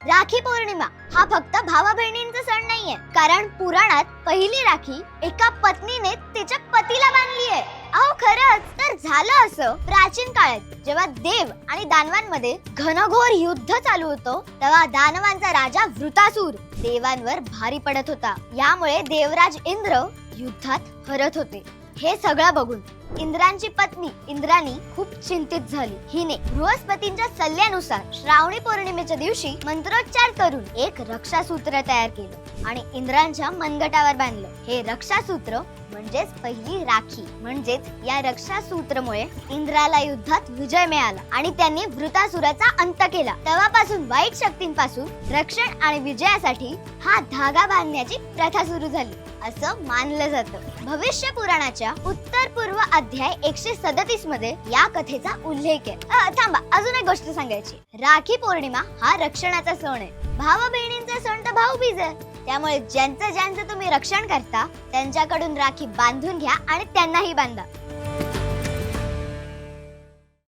राखी पौर्णिमा हा फक्त भावा बहिणींचा सण नाहीये, कारण पुराणात पहिली राखी एका पत्नीने तिच्या पतीला बांधली आहे. अहो खरंच तर झालं असं प्राचीन काळात जेव्हा देव आणि दानवांमध्ये घनघोर युद्ध चालू होतं, तेव्हा दानवांचा राजा वृतासुर देवांवर भारी पडत होता. यामुळे देवराज इंद्र युद्धात हरत होते. हे सगळं बघून इंद्रांची पत्नी इंद्राणी खूप चिंतित झाली. हिने बृहस्पतींच्या सल्ल्यानुसार श्रावणी पौर्णिमेच्या दिवशी मंत्रोच्चार करून एक रक्षासूत्र तयार केलं आणि इंद्रांच्या मनगटावर बांधलं. हे रक्षासूत्र म्हणजेच पहिली राखी. म्हणजेच या रक्षासूत्रमुळे इंद्राला युद्धात विजय मिळाला आणि त्यांनी वृतासुराचा अंत केला. तेव्हापासून वाईट शक्तींपासून रक्षण आणि विजयासाठी हा धागा बांधण्याची प्रथा सुरू झाली असं मानलं जातं. भविष्य पुराणाच्या उत्तर पूर्व अध्याय 137 मध्ये या कथेचा उल्लेख आहे. थांबा, अजून एक गोष्ट सांगायची. राखी पौर्णिमा हा रक्षणाचा सण आहे. भावा बहिणींचा सण तर भाऊबीज आहे. त्यामुळे ज्यांचं तुम्ही रक्षण करता त्यांच्याकडून राखी बांधून घ्या आणि त्यांनाही बांधा.